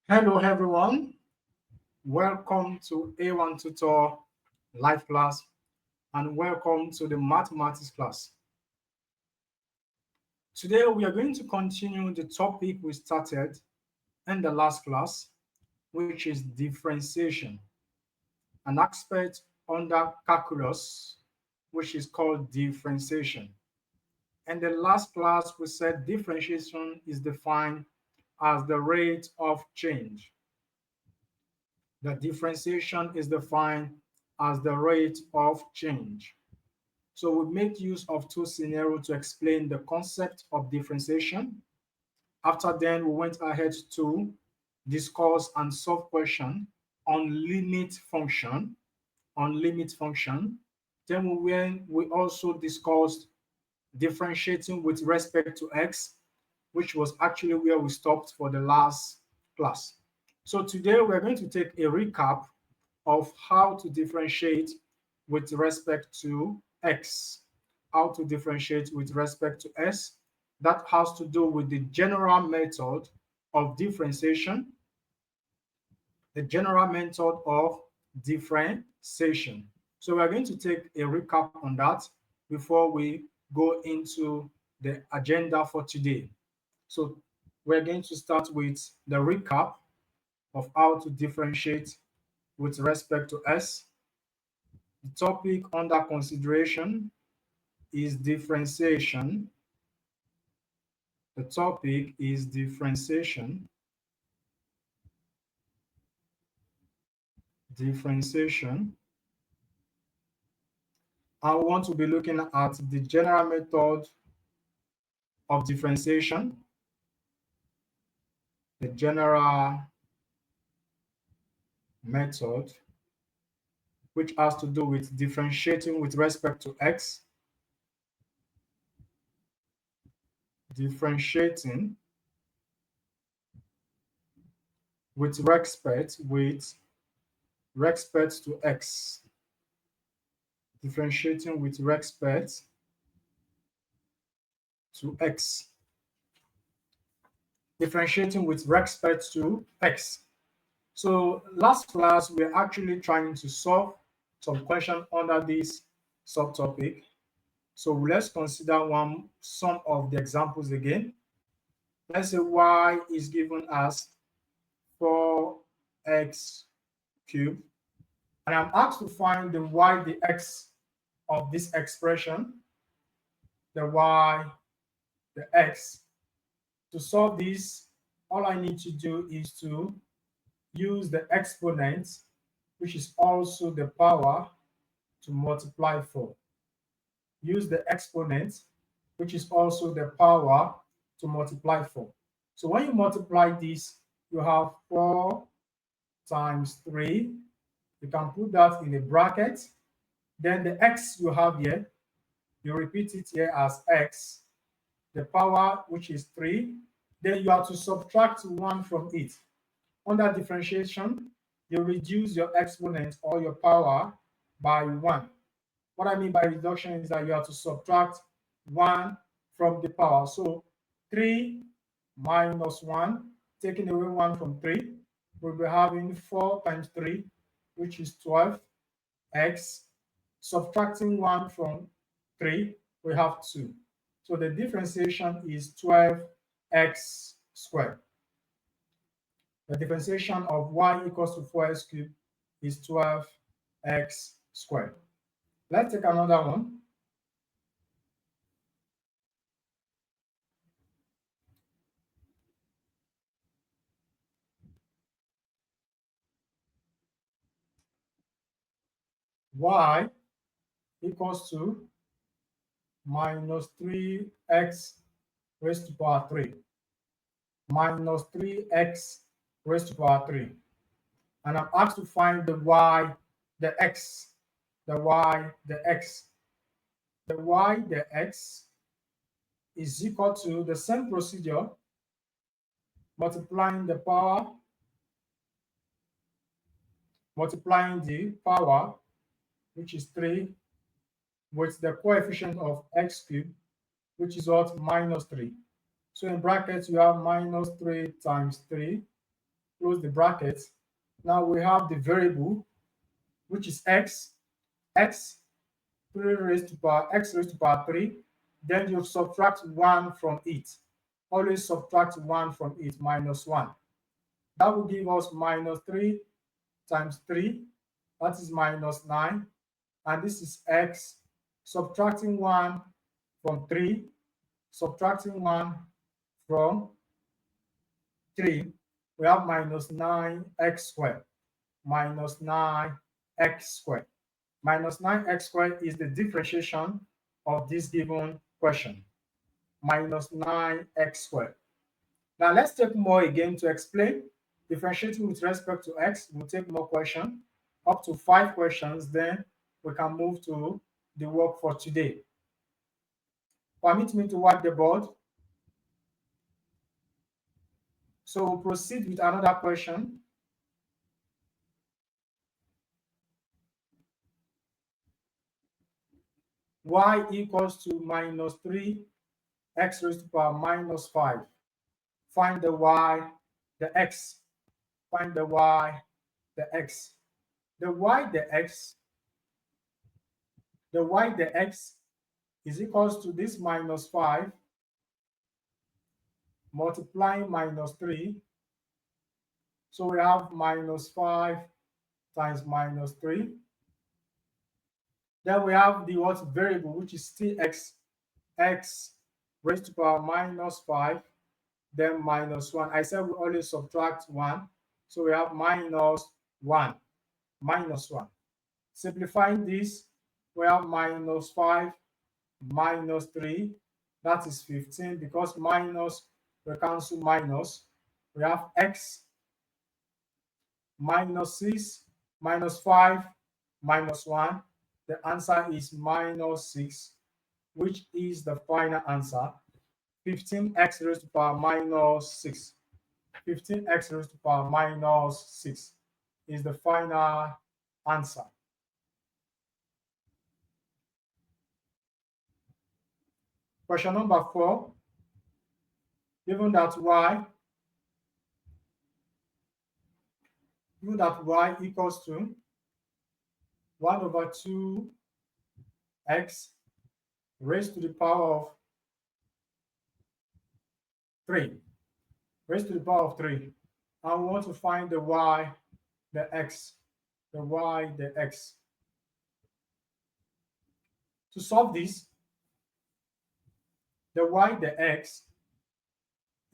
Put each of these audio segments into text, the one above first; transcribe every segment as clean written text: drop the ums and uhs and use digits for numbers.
Hello everyone, welcome to A1 Tutor live class and welcome to the mathematics class. Today we are going to continue the topic we started in the last class, which is differentiation, an aspect under calculus which is called differentiation. In the last class we said differentiation is defined as the rate of change. The differentiation is defined as the rate of change. So we made use of two scenarios to explain the concept of differentiation. After then, we went ahead to discuss and solve question on limit function, Then we also discussed differentiating with respect to x, which was actually where we stopped for the last class. So today we're going to take a recap of how to differentiate with respect to x, how to differentiate with respect to s. That has to do with the general method of differentiation, the general method of differentiation. So we're going to take a recap on that before we go into the agenda for today. So we're going to start with the recap of how to differentiate with respect to s. The topic under consideration is differentiation. The topic is differentiation. Differentiation. I want to be looking at the general method of differentiation, the general method, which has to do with differentiating with respect to x, differentiating with respect to x, differentiating with respect to x, differentiating with respect to x. So last class, we're actually trying to solve some question under this subtopic. So let's consider some of the examples again. Let's say y is given as 4x cubed, and I'm asked to find the y, the x of this expression, the y, the x. To solve this, all I need to do is to use the exponent, which is also the power, to multiply for. Use the exponent, which is also the power, to multiply for. So when you multiply this, you have 4 times 3. You can put that in a bracket. Then the x you have here, you repeat it here as x, the power, which is 3. Then you have to subtract 1 from it. Under differentiation, you reduce your exponent or your power by 1. What I mean by reduction is that you have to subtract 1 from the power. So 3 minus 1, taking away 1 from 3, we'll be having 4 times 3, which is 12x. Subtracting 1 from 3, we have 2. So the differentiation is 12x squared. The differentiation of y equals to 4x cubed is 12x squared. Let's take another one. Y equals to minus 3x raised to power 3. Minus 3x raised to power 3. And I'm asked to find the y, the x, the y, the x. The y, the x is equal to the same procedure, multiplying the power, which is 3, with the coefficient of x cubed, which is what? Minus 3. So in brackets, you have minus 3 times 3, close the brackets. Now we have the variable, which is x, 3 raised to power x raised to power 3. Then you subtract 1 from it. Always subtract 1 from it, minus 1. That will give us minus 3 times 3. That is minus 9. And this is x. Subtracting 1 from 3. Subtracting 1 from 3. We have minus 9x squared. Minus 9x squared. Minus 9x squared is the differentiation of this given question. Minus 9x squared. Now let's take more again to explain. Differentiating with respect to x, we'll take more questions, up to 5 questions, then we can move to the work for today. Permit me to wipe the board. So we'll proceed with another question. Y equals to minus 3 x raised to power minus 5. Find the y, the x. Find the y, the x. The y, the x is equals to this minus 5 multiplying minus 3. So we have minus 5 times minus 3. Then we have the what variable, which is still x raised to power minus 5, then minus 1. I said we always subtract 1. So we have minus 1. Simplifying this, we have minus 5 minus 3. That is 15. Because minus, we cancel minus. We have x minus 6 minus 5 minus 1. The answer is minus 6, which is the final answer. 15x raised to power minus 6. 15x raised to power minus 6 is the final answer. Question number 4. Given that y equals to 1 over 2x raised to the power of 3. Raised to the power of 3. And we want to find the y, the x. The y, the x. To solve this, the y, the x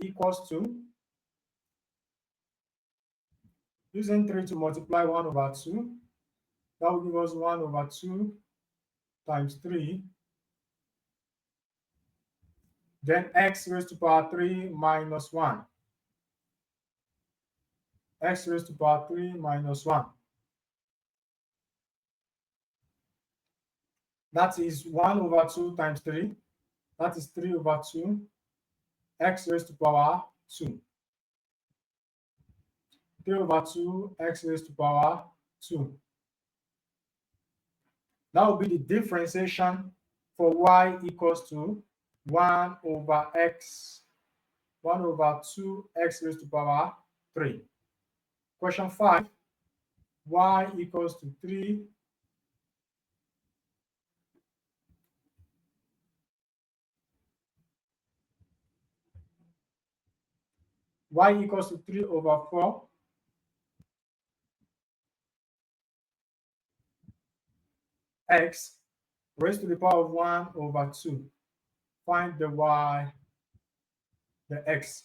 equals to, using 3 to multiply 1 over 2, that will give us 1 over 2 times 3. Then x raised to power 3 minus 1. X raised to power 3 minus 1. That is 1 over 2 times 3. That is 3 over 2. X raised to power 2. 3 over 2, x raised to power 2. That will be the differentiation for y equals to 1 over 2 x raised to power 3. Question 5, y equals to 3 y equals to 3 over 4 x raised to the power of 1 over 2. Find the y, the x.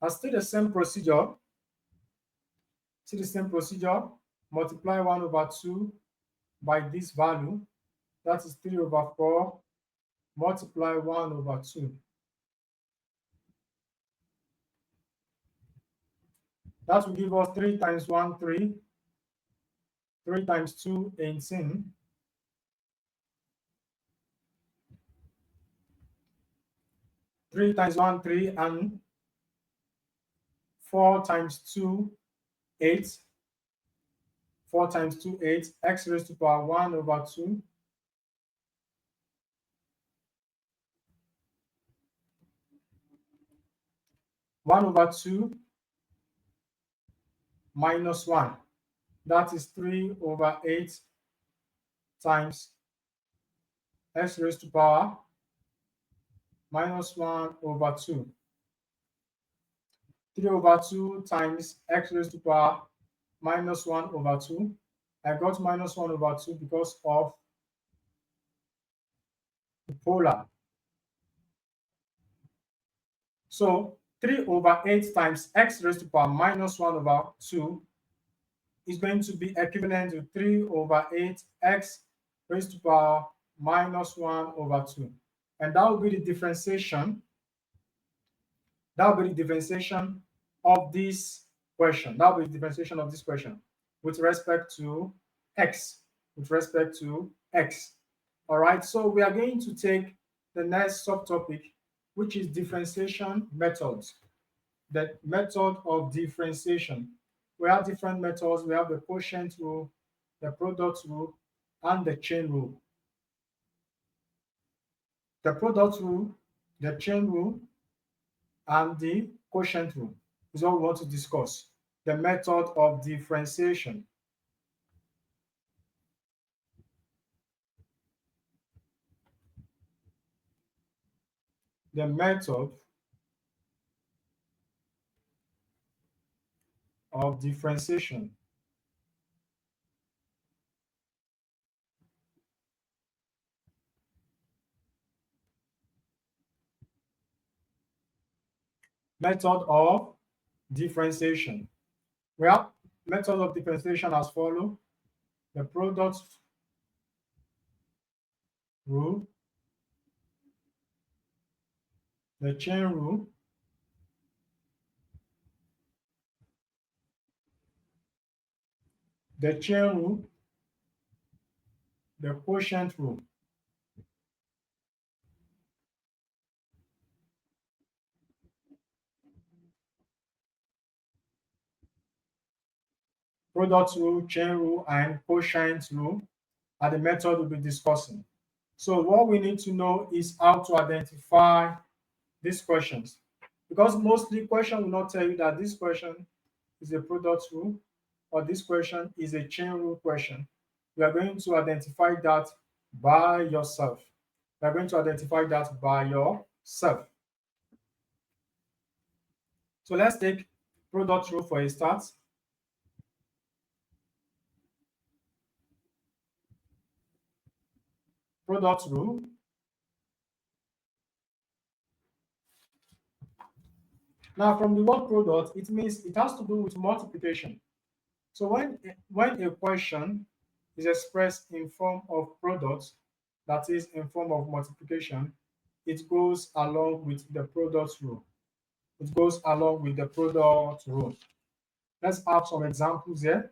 And still the same procedure. Multiply 1 over 2 by this value. That is 3 over 4. Multiply 1 over 2. That will give us 3 times 1, 3. 3 times 2, 18. 3 times 1, 3, and 4 times 2, 8. 4 times 2, 8. X raised to power 1 over 2. One over 2 minus 1. That is 3 over 8 times x raised to power minus 1 over 2. 3 over 2 times x raised to power minus 1 over 2. I got minus 1 over 2 because of the polar. So 3 over 8 times x raised to power minus 1 over 2 is going to be equivalent to 3 over 8 x raised to power minus 1 over 2. And that will be the differentiation. That will be the differentiation of this question. That will be the differentiation of this question with respect to x. With respect to x. All right. So we are going to take the next subtopic, which is differentiation methods. The method of differentiation. We have different methods. We have the quotient rule, the product rule, and the chain rule. The product rule, the chain rule, and the quotient rule is what we want to discuss. The method of differentiation. The method of differentiation. Method of differentiation. We have method of differentiation as follows. The product rule, the chain rule, the chain rule, the quotient rule. Product rule, chain rule, and quotient rule are the method we'll be discussing. So what we need to know is how to identify these questions. Because mostly question will not tell you that this question is a product rule or this question is a chain rule question. You are going to identify that by yourself. You are going to identify that by yourself. So let's take product rule for a start. Product rule. Now, from the word product, it means it has to do with multiplication. So when a question is expressed in form of product, that is in form of multiplication, it goes along with the product rule. It goes along with the product rule. Let's have some examples here.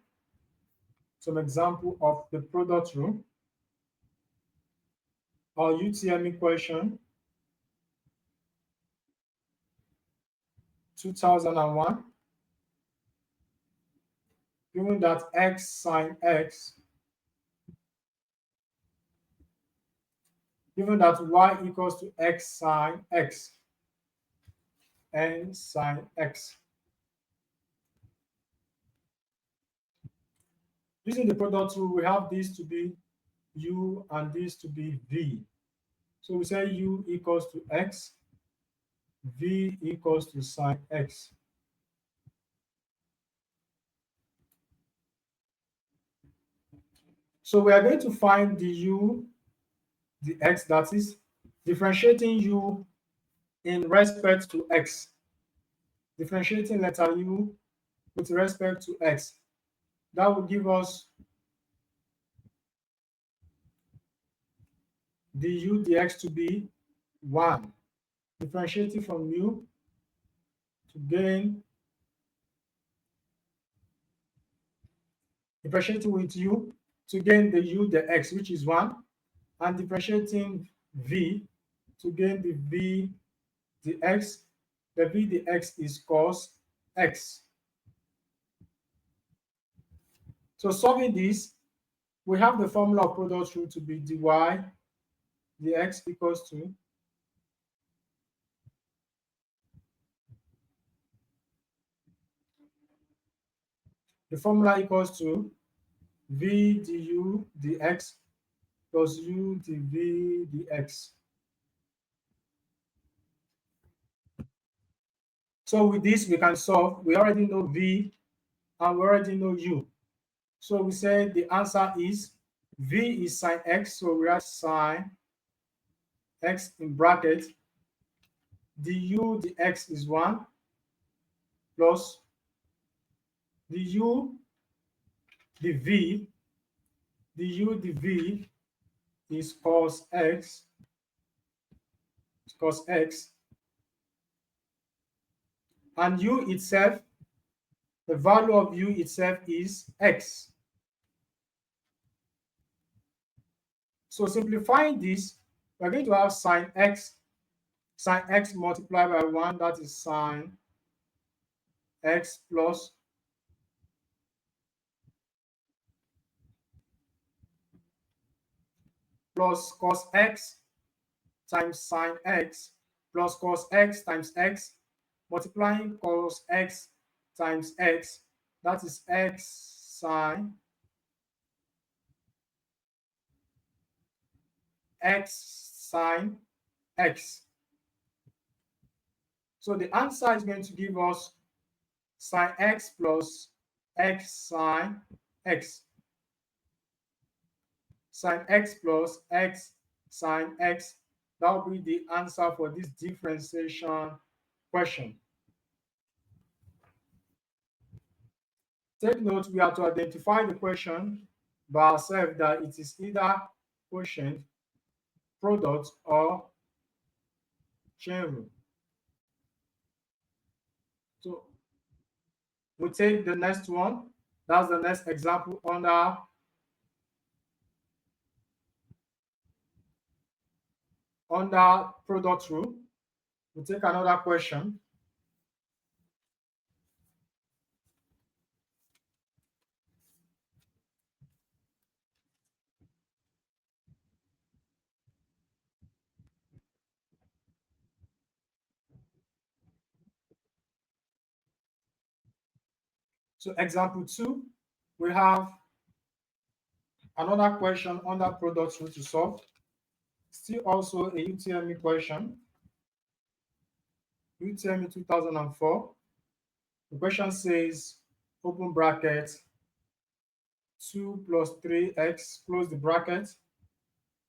Some example of the product rule. Our UTME question 2001. Given that x sine x, given that y equals to x sine x, n sine x. Using the product rule, we have this to be u and this to be v. So we say u equals to x, v equals to sine x. So we are going to find the u, the x, that is differentiating u in respect to x. Differentiating letter u with respect to x. That will give us the u dx to be 1. Differentiating from u to gain, differentiating with u to gain the u dx, which is 1, and differentiating v to gain the v dx. The v dx is cos x. So solving this, we have the formula of product rule to be dy dx equals to the formula equals to v du dx plus u dv dx. So with this, we can solve. We already know v and we already know u. So we say the answer is v is sine x, so we write sine x in bracket. Du dx is 1 plus du dv. Du dv is cos x. Cos x. And u itself, the value of u itself is x. So simplifying this, we're going to have sine x multiplied by 1, that is sine x plus cos x times sine x plus cos x times x multiplying cos x times x, that is x sine x. So the answer is going to give us sine x plus x sine x. Sine x plus x sine x. That will be the answer for this differentiation question. Take note, we have to identify the question by ourselves that it is either quotient, product, or chain rule. So we take the next one. That's the next example under product rule. We take another question. So example 2, we have another question under product rule to solve. Still also a UTME question. UTME 2004. The question says, open bracket, 2 plus 3x, close the bracket,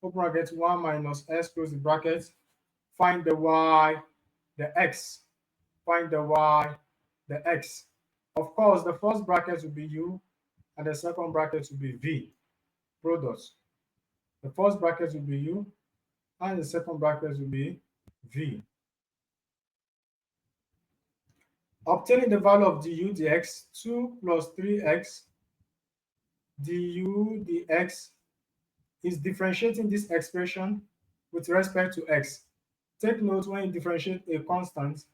open bracket, 1 minus s, close the bracket, find the y, the x, find the y, the x. Of course, the first bracket will be u, and the second bracket will be v, product. The first bracket will be u, and the second bracket will be v. Obtaining the value of du dx, 2 plus 3x du dx is differentiating this expression with respect to x. Take note, when you differentiate a constant,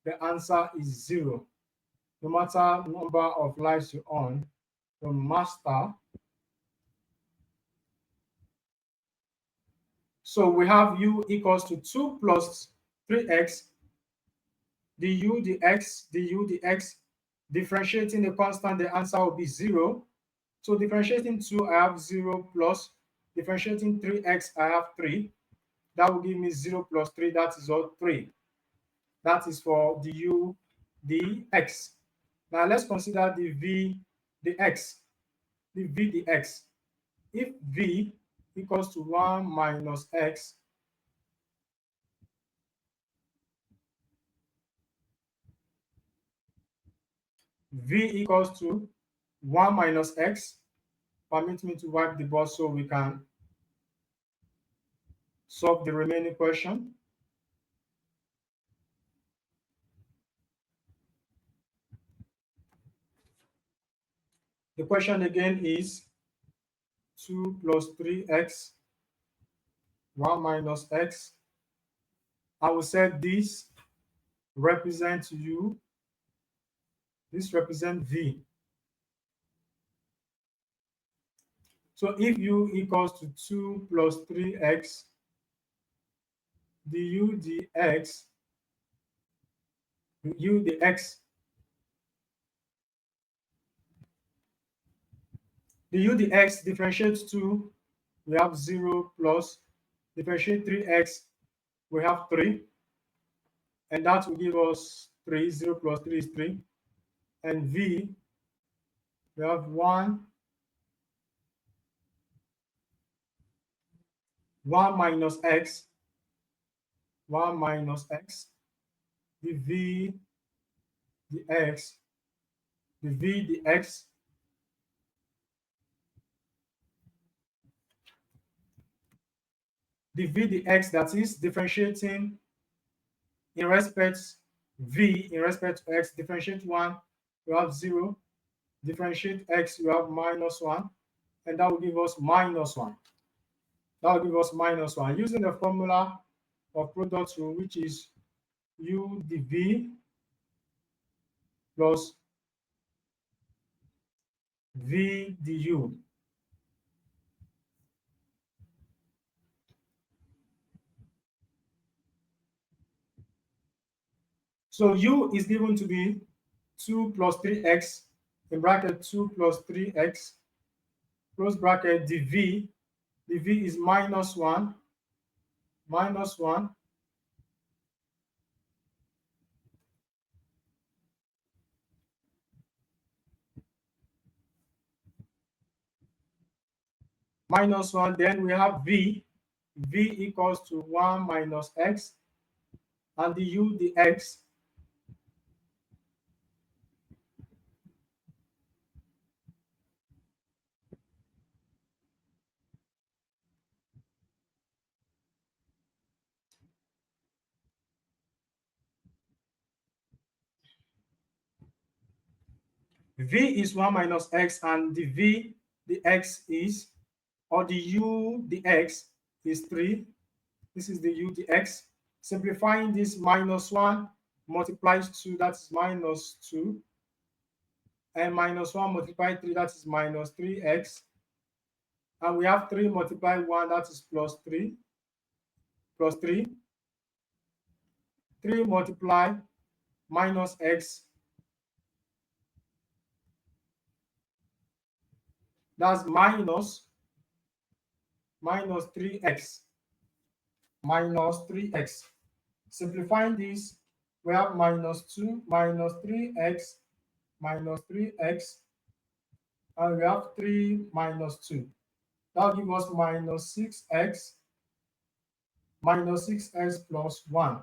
the answer is 0. No matter number of lives you earn from master. So we have u equals to 2 plus 3x du dx. Differentiating the constant, the answer will be 0. So differentiating 2, I have 0 plus. Differentiating 3x, I have 3. That will give me 0 plus 3, that is all 3. That is for du dx. Now let's consider the v dx. The v dx. If v equals to 1 minus x, v equals to 1 minus x. Permit me to wipe the board so we can solve the remaining question. The question again is 2 plus 3x, 1 minus x. I will say this represents u, this represents v. So if u equals to 2 plus 3x, du dx, u dx the u dx differentiates 2, we have 0 plus differentiate 3x, we have 3, and that will give us 3. 0 plus 3 is 3. And v, we have 1 minus x, 1 minus x, the v dx, the v dx, the v dx, that is differentiating in respect v in respect to x, differentiate 1, you have 0, differentiate x, you have minus 1, and that will give us minus 1. That will give us minus 1 using the formula of product rule, which is u dv plus v du. So u is given to be 2 plus 3x in bracket 2 plus 3x close bracket dv. Dv is minus 1 minus 1 minus 1. Then we have v. V equals to 1 minus x, and the u dx v is 1 minus x, and the v dx is, or the u dx is 3. This is the u dx. Simplifying this, minus 1 multiplies 2, that is minus 2. And minus 1 multiplied 3, that is minus 3x. And we have 3 multiplied 1, that is plus 3. Plus 3. 3 multiplied minus x, that's minus 3x. Minus 3x. Simplifying this, we have minus 2 minus 3x minus 3x, and we have 3 minus 2. That will give us minus 6x plus 1.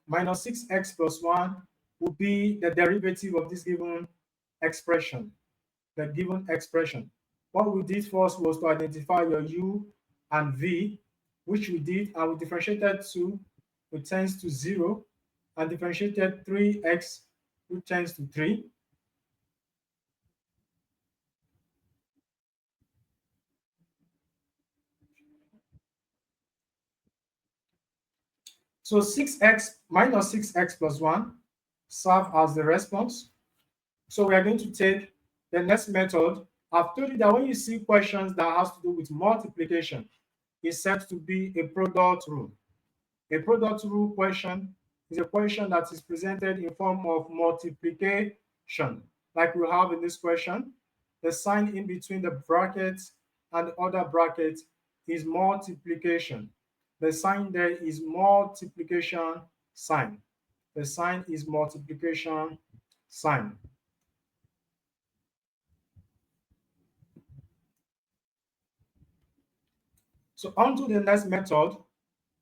Minus 6x plus 1 will be the derivative of this given expression. The given expression. What we did first was to identify your u and v, which we did, and we differentiated 2, which tends to 0, and differentiated 3x, which tends to 3. So 6x minus 6x plus 1 serve as the response. So we are going to take the next method. I've told you that when you see questions that has to do with multiplication, it's said to be a product rule. A product rule question is a question that is presented in form of multiplication, like we have in this question. The sign in between the brackets and the other bracket is multiplication. The sign there is multiplication sign. The sign is multiplication sign. So on to the next method,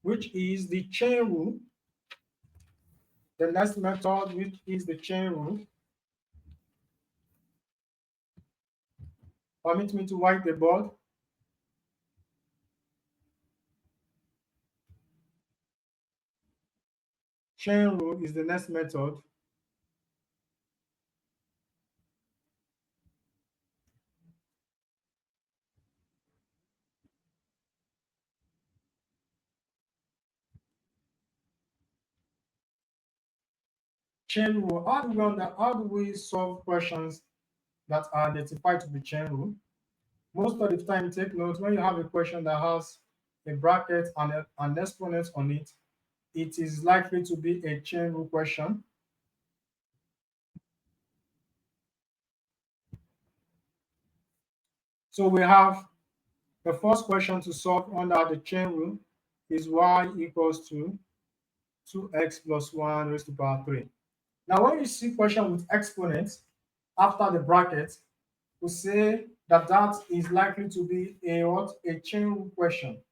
which is the chain rule. The next method, which is the chain rule. Permit me to wipe the board. Chain rule is the next method. Chain rule. How do we solve questions that are identified to be chain rule? Most of the time, take note, when you have a question that has a bracket and an exponent on it, it is likely to be a chain rule question. So we have the first question to solve under the chain rule is y equals to 2x plus 1 raised to the power 3. Now, when you see question with exponents after the bracket, we say that that is likely to be a what? A chain rule question.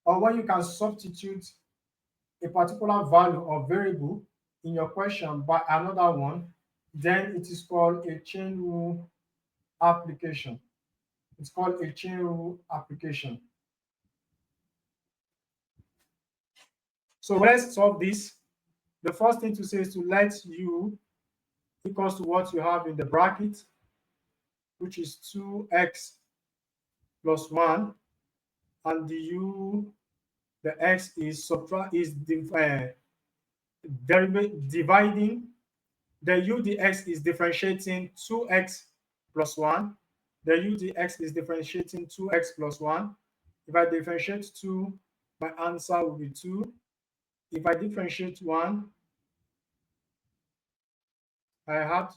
Or when you can substitute a particular value or variable in your question by another one, then it is called a chain rule application. It's called a chain rule application. So let's solve this. The first thing to say is to let u equals to what you have in the bracket, which is 2x plus 1, and the x is dividing. The u dx is differentiating 2x plus 1. The u dx is differentiating 2x plus 1. If I differentiate 2, my answer will be 2. If I differentiate 1, I have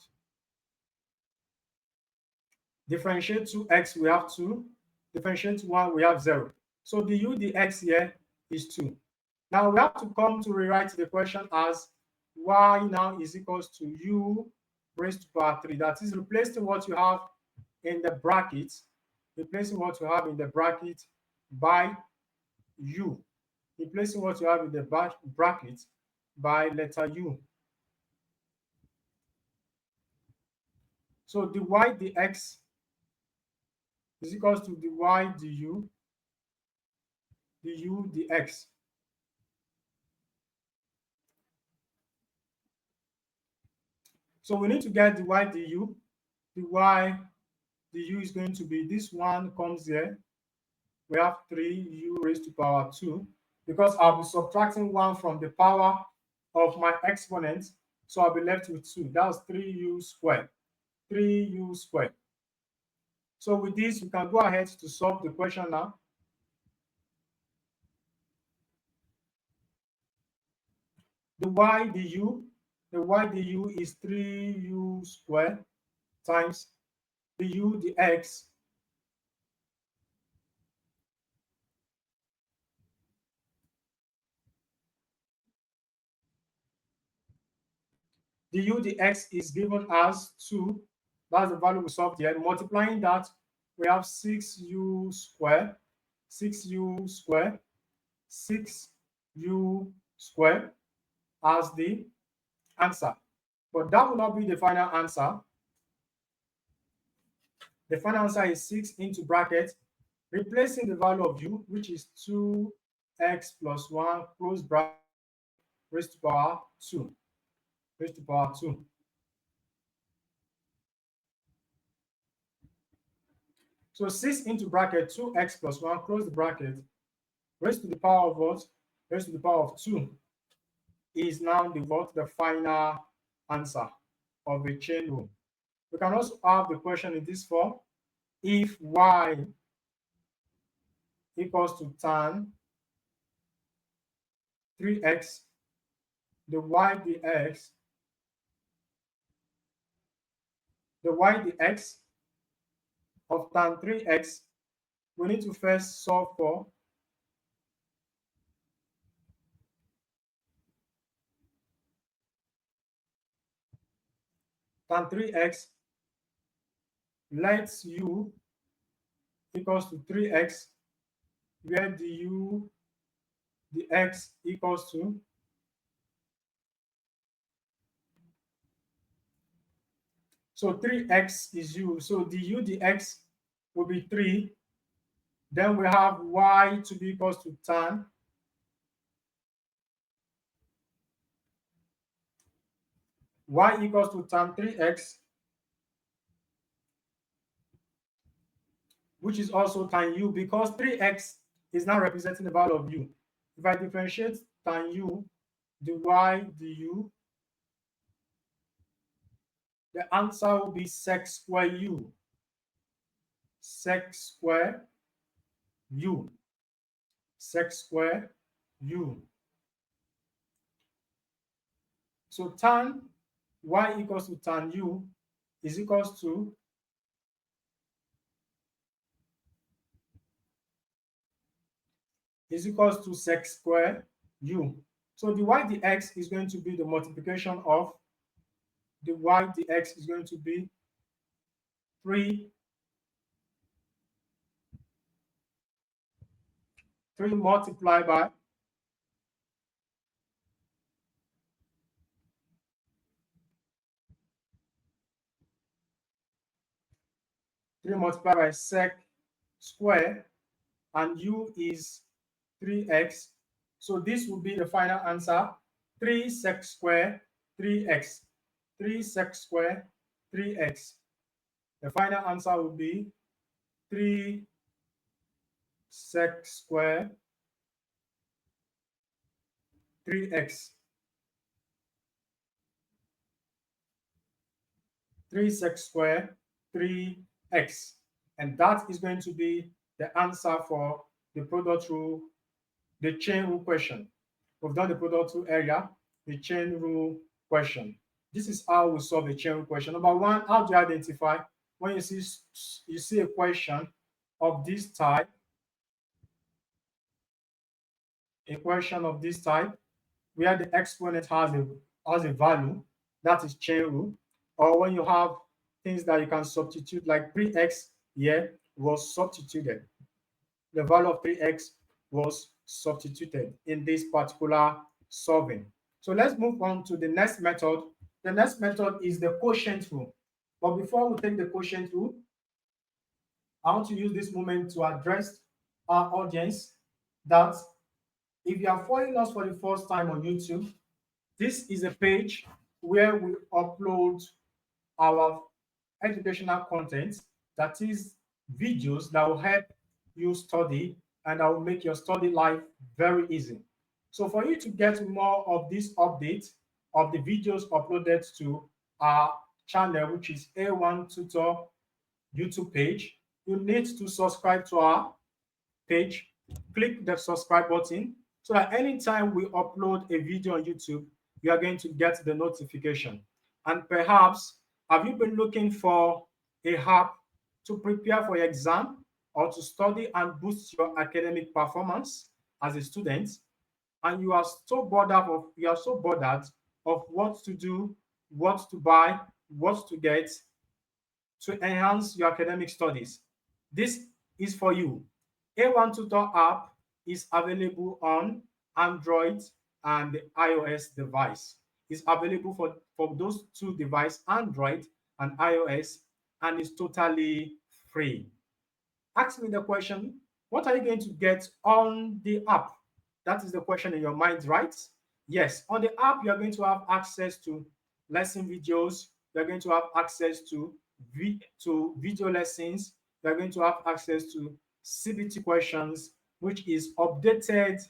differentiate 2x, we have 2. Differentiate 1, we have 0. So the u dx here is 2. Now we have to come to rewrite the question as y now is equals to u raised to power 3. That is replacing what you have in the bracket, by u. Replacing what you have in the bracket by letter u. So dy dx is equals to dy du dx. So we need to get dy du. Dy du is going to be, this one comes here. We have 3u raised to power 2, because I'll be subtracting 1 from the power of my exponent. So I'll be left with 2. That's 3u squared. 3u squared. So with this, we can go ahead to solve the question now. The y du is 3u squared times the u dx the u dx is given as 2. That's the value we solved here. Multiplying that, we have 6u squared, 6u squared, 6u squared as the answer. But that will not be the final answer. The final answer is 6 into bracket, replacing the value of u, which is 2x plus 1, close bracket, raised to power 2. Raised to power 2. So 6 into bracket, 2x plus 1, close the bracket, raised to the power of what? Raised to the power of 2 is now the final answer of a chain rule. We can also have the question in this form. If y equals to tan 3x, the y dx of tan 3x, we need to first solve for tan 3x. Let u equals to 3x, where du dx equals to so 3x is u. So the u dx will be 3. Then we have y to be equals to tan y equals to tan 3x, which is also tan u, because 3x is now representing the value of u. If I differentiate tan u, dy du, the answer will be sec square u. Sec square u. Sec square u. So tan y equals to tan u is equals to is equals to sec square u. So the y dx is going to be the multiplication of the y dx is going to be 3 multiplied by 3 multiplied by sec square, and u is 3x. So this will be the final answer, 3 sec square 3x. 3 sec square 3x. The final answer will be 3 sec square 3x. 3 sec square 3x. And that is going to be the answer for the product rule, the chain rule question. We've done the product rule area, the chain rule question. This is how we solve a chain rule question. Number one, how do you identify when you see a question of this type, where the exponent has a value, that is chain rule, or when you have things that you can substitute, like 3x here was substituted. The value of 3x was substituted in this particular solving. So let's move on to the next method. The next method is the quotient rule. But before we take the quotient rule, I want to use this moment to address our audience that if you are following us for the first time on YouTube, this is a page where we upload our educational content, that is videos that will help you study and that will make your study life very easy. So for you to get more of this update of the videos uploaded to our channel, which is A1 Tutor YouTube page, you need to subscribe to our page. Click the subscribe button so that anytime we upload a video on YouTube, you are going to get the notification. And perhaps, have you been looking for a app to prepare for your exam or to study and boost your academic performance as a student, and you are so bothered of what to do, what to buy, what to get to enhance your academic studies? This is for you. A1 Tutor app is available on Android and the iOS device. It's available for those two devices, Android and iOS, and it's totally free. Ask me the question, what are you going to get on the app? That is the question in your mind, right? Yes, on the app, you're going to have access to lesson videos. You're going to have access to video lessons. You're going to have access to CBT questions, which is updated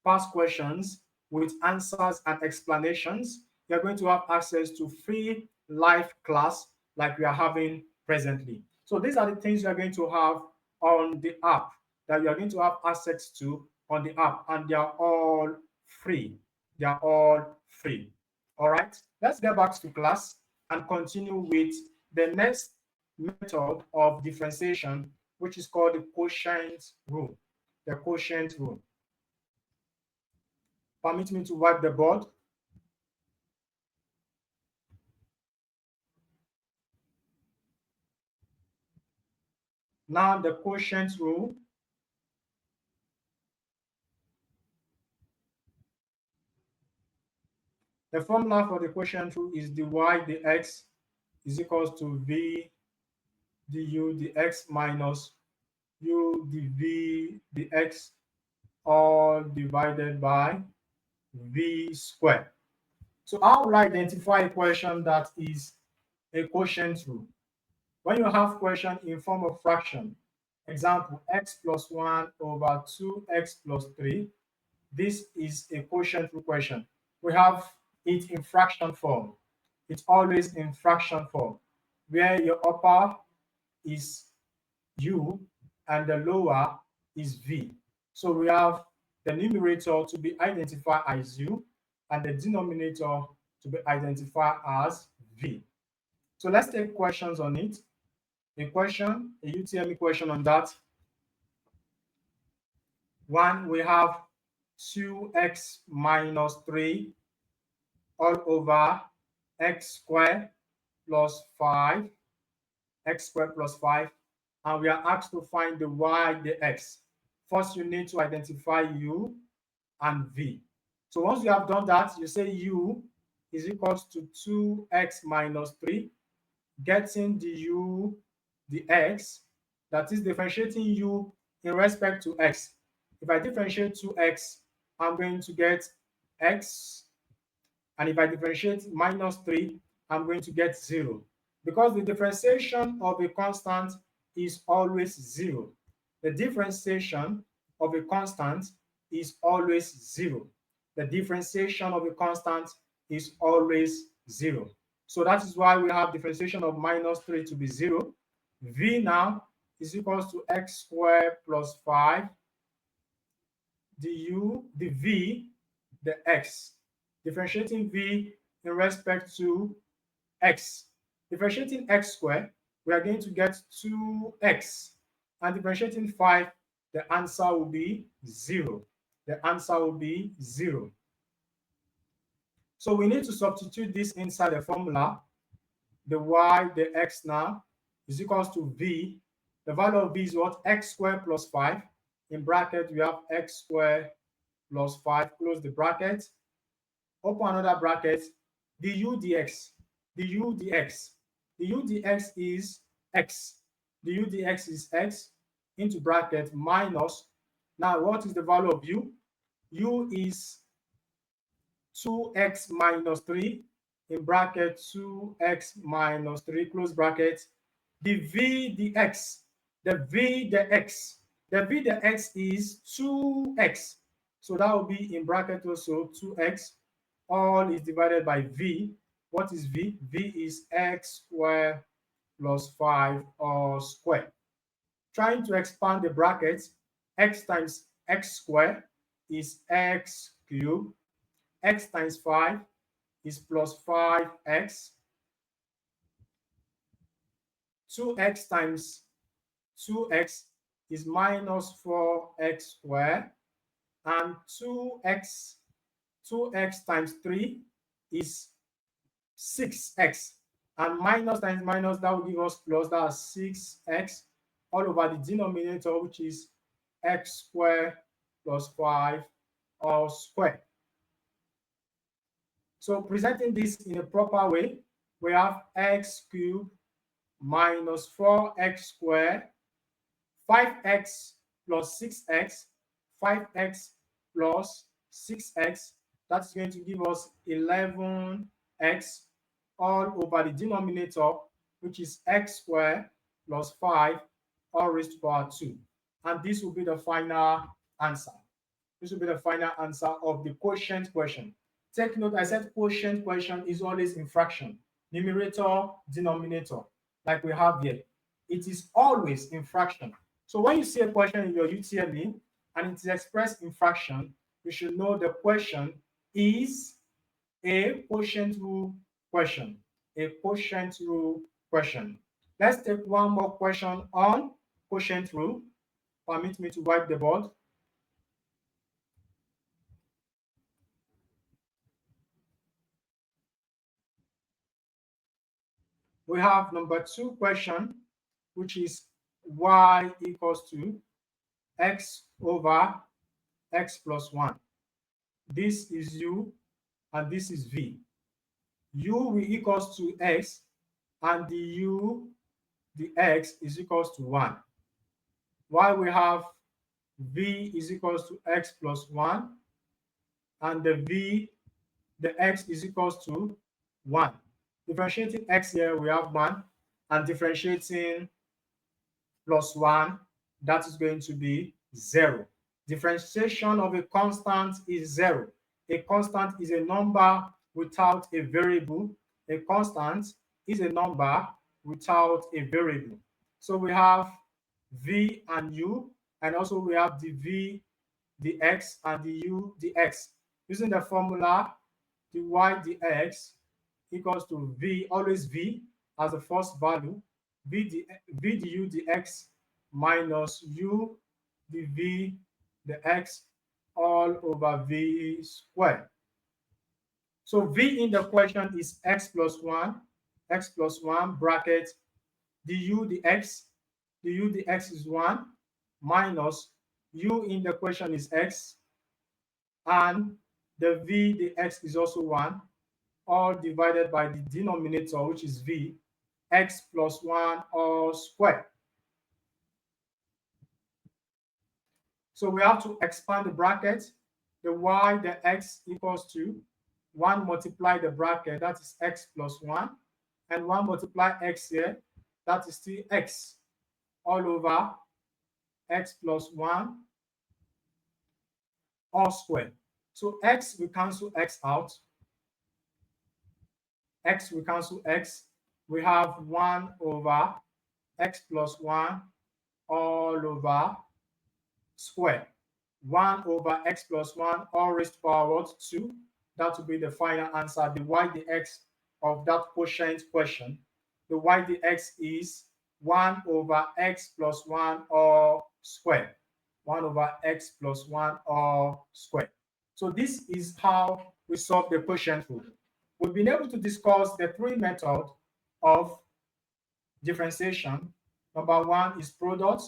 past questions with answers and explanations. You're going to have access to free live class like we are having presently. So these are the things you're going to have on the app, that you are going to have access to on the app, and they are all free. They are all free. All right, let's get back to class and continue with the next method of differentiation, which is called the quotient rule. The quotient rule. Permit me to wipe the board. Now the quotient rule. The formula for the quotient rule is dy dx is equals to v du dx minus u dv dx, all divided by v squared. So how will I identify a question that is a quotient rule? When you have question in form of fraction, example, x plus 1 over 2x plus 3, this is a quotient rule question. We have it in fraction form. It's always in fraction form, where your upper is u and the lower is v. So we have the numerator to be identified as u and the denominator to be identified as v. So let's take questions on it. A UTME question on that. 1, we have 2x minus 3 all over x squared plus 5, x squared plus 5, and we are asked to find the y, the x. First, you need to identify u and v. So once you have done that, you say u is equals to 2x minus 3, getting the u, the x, that is differentiating u in respect to x. If I differentiate 2x, I'm going to get x, and if I differentiate minus 3, I'm going to get 0. Because the differentiation of a constant is always 0. The differentiation of a constant is always 0. The differentiation of a constant is always 0. So that is why we have differentiation of minus 3 to be 0. V now is equals to x squared plus 5, the u, the v, the x. Differentiating v in respect to x. Differentiating x squared, we are going to get 2x. And differentiating 5, the answer will be 0. The answer will be 0. So we need to substitute this inside the formula. The y, the x now is equals to v. The value of v is what? X squared plus 5. In bracket, we have x squared plus 5. Close the bracket. Open another bracket. The u dx. The u dx. The u dx is x. The u dx is x into bracket minus. Now, what is the value of u? U is 2x minus 3 in bracket 2x minus 3, close bracket. The v dx, the v the x, the v the x is 2x. So that will be in bracket also 2x. All is divided by v. What is v? V is x squared plus 5 all squared. Trying to expand the bracket, x times x squared is x cubed. X times 5 is plus 5x. 2x times 2x is minus 4x squared. And 2x times 3 is 6x. And minus times minus, that will give us plus, that's 6x all over the denominator, which is x squared plus 5 all squared. So presenting this in a proper way, we have x cubed minus 4x squared, 5x plus 6x, 5x plus 6x. That's going to give us 11x all over the denominator, which is x squared plus 5 all raised to power 2. And this will be the final answer. This will be the final answer of the quotient question. Take note, I said quotient question is always in fraction. Numerator, denominator, like we have here. It is always in fraction. So when you see a question in your UTME and it is expressed in fraction, you should know the question is a quotient rule question. A quotient rule question. Let's take one more question on quotient rule. Permit me to wipe the board. We have number 2 question, which is y equals to x over x plus 1. This is u and this is v. U will equals to x and the u, the x is equals to 1. While we have v is equals to x plus 1 and the v, the x is equals to 1. Differentiating x here, we have 1, and differentiating plus 1, that is going to be 0. Differentiation of a constant is 0. A constant is a number without a variable. A constant is a number without a variable. So we have v and u, and also we have the v, the x, and the u, the x. Using the formula, the y, the x equals to v, always v as the first value, v the u, the x minus u, the v, the x all over v squared. So v in the question is x plus 1 bracket du dx is 1 minus u in the question is x, and the v dx is also 1, all divided by the denominator, which is v, x plus 1 all squared. So we have to expand the bracket. The y, the x equals to 1 multiply the bracket, that is x plus 1, and 1 multiply x here, that is still x, all over x plus 1 all squared. So x, we cancel x out. X, we cancel x. We have 1 over x plus 1 all over square. 1 over x plus 1 all raised to power what? 2. That will be the final answer. The y dx of that quotient question. The y dx is 1 over x plus 1 all square. 1 over x plus 1 all square. So this is how we solve the quotient rule. We've been able to discuss the three methods of differentiation. Number one is product,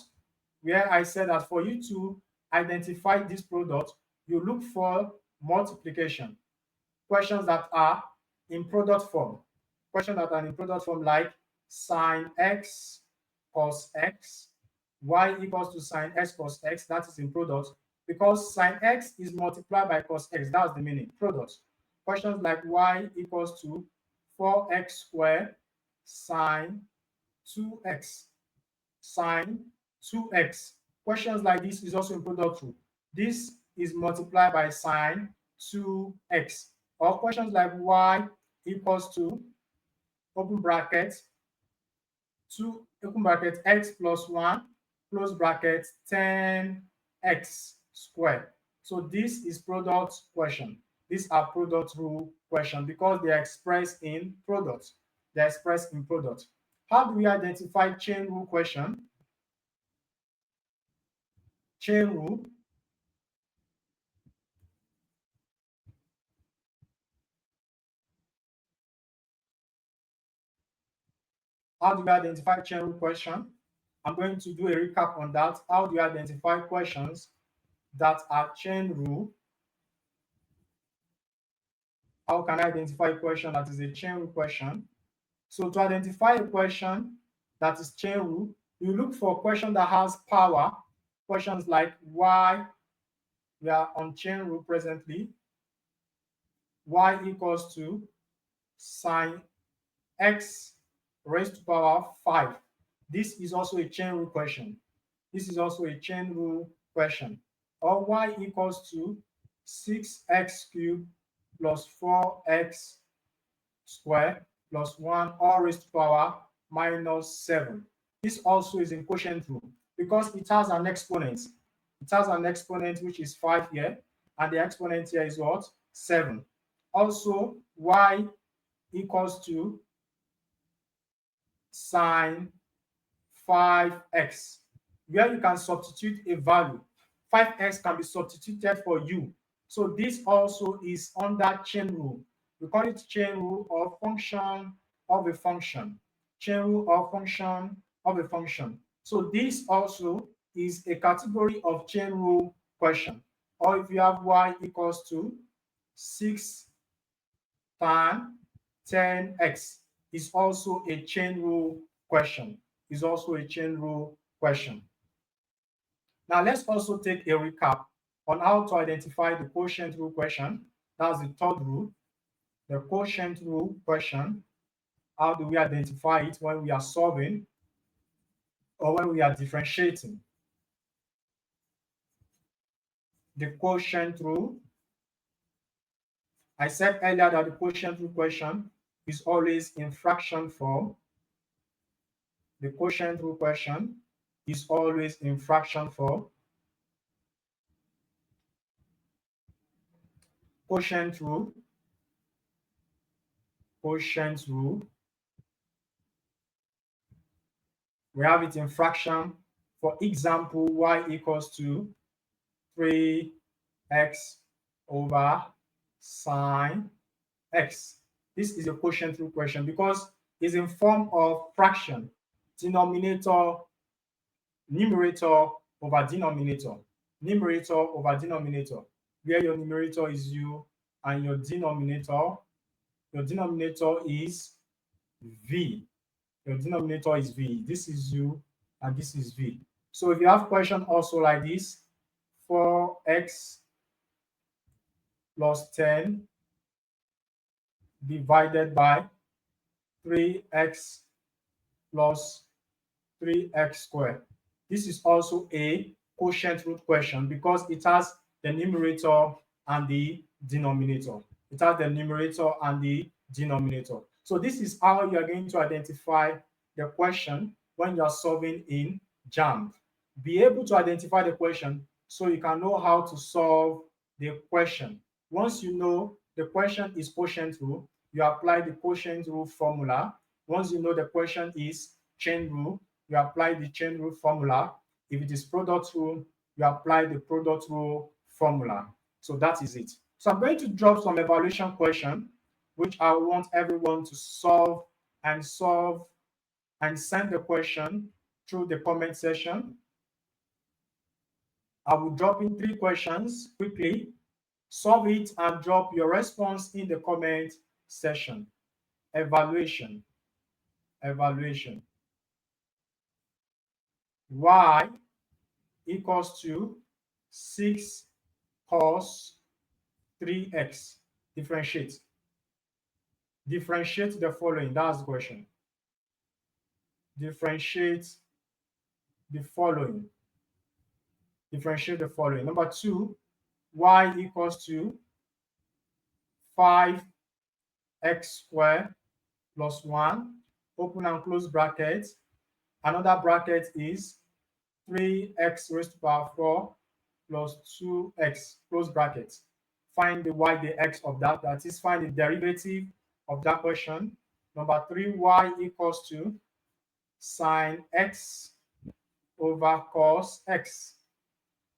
where I said that for you to identify this product, you look for multiplication. Questions that are in product form. Questions that are in product form like sine x cos x, y equals to sine x cos x, that is in product, because sine x is multiplied by cos x, that's the meaning, product. Questions like y equals to 4x squared sine 2x, sine 2x. Questions like this is also in product rule. This is multiplied by sine 2x. Or questions like y equals to open bracket 2 open bracket x plus 1 close bracket 10x squared. So this is product question. These are product rule question because they are expressed in product. They are expressed in product. How do we identify chain rule question? Chain rule. How do we identify chain rule question? I'm going to do a recap on that. How do you identify questions that are chain rule? How can I identify a question that is a chain rule question? So to identify a question that is chain rule, you look for a question that has power. Questions like y, we are on chain rule presently, y equals to sine x raised to power 5. This is also a chain rule question. This is also a chain rule question. Or y equals to 6x cubed plus 4x squared plus 1 all raised to power minus 7. This also is in quotient rule because it has an exponent. It has an exponent which is 5 here, and the exponent here is what? 7. Also, y equals to sine 5x, where you can substitute a value. 5x can be substituted for u. So this also is under chain rule. We call it chain rule of function of a function. Chain rule of function of a function. So this also is a category of chain rule question. Or if you have y equals to 6 times 10x, is also a chain rule question. Is also a chain rule question. Now let's also take a recap on how to identify the quotient rule question. That's the third rule. The quotient rule question. How do we identify it when we are solving or when we are differentiating? The quotient rule. I said earlier that the quotient rule question is always in fraction form. The quotient rule question is always in fraction form. Quotient rule. Quotient rule. We have it in fraction. For example, y equals to 3x over sine x. This is a quotient rule question because it's in form of fraction, denominator, numerator over denominator, numerator over denominator, where your numerator is u and your denominator is v. Your denominator is v. This is u and this is v. So if you have question also like this, 4x plus 10 divided by 3x plus 3x squared. This is also a quotient root question because it has the numerator and the denominator. It has the numerator and the denominator. So this is how you are going to identify the question when you are solving in Jamb. Be able to identify the question so you can know how to solve the question. Once you know the question is quotient rule, you apply the quotient rule formula. Once you know the question is chain rule, you apply the chain rule formula. If it is product rule, you apply the product rule formula. So that is it. So I'm going to drop some evaluation question, which I want everyone to solve and send the question through the comment section. I will drop in 3 questions quickly. Solve it and drop your response in the comment section. Evaluation. Y equals to 6 cos 3x. Differentiate. Differentiate the following. That's the question. Differentiate the following. Differentiate the following. Number 2, y equals to 5x squared plus 1, open and close brackets. Another bracket is 3x raised to power 4 plus 2x, close brackets. Find the y, the x of that. That is, find the derivative of that question. Number 3, y equals to sine x over cos x.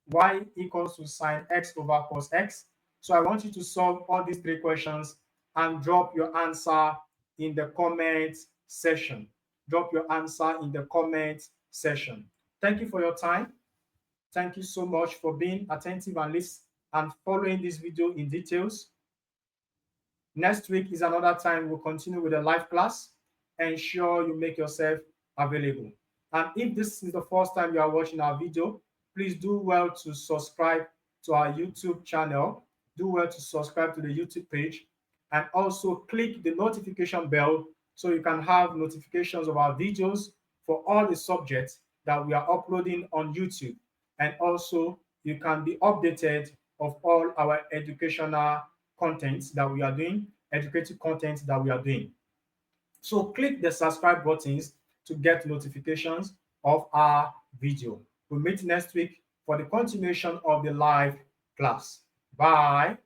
Y equals to sine x over cos x. So I want you to solve all these 3 questions and drop your answer in the comment section. Drop your answer in the comment section. Thank you for your time. Thank you so much for being attentive and listening and following this video in details. Next week is another time we'll continue with a live class. Ensure you make yourself available. And if this is the first time you are watching our video, please do well to subscribe to our YouTube channel. Do well to subscribe to the YouTube page and also click the notification bell so you can have notifications of our videos for all the subjects that we are uploading on YouTube. And also you can be updated of all our educational contents that we are doing, educative content that we are doing. So click the subscribe buttons to get notifications of our video. We'll meet next week for the continuation of the live class. Bye.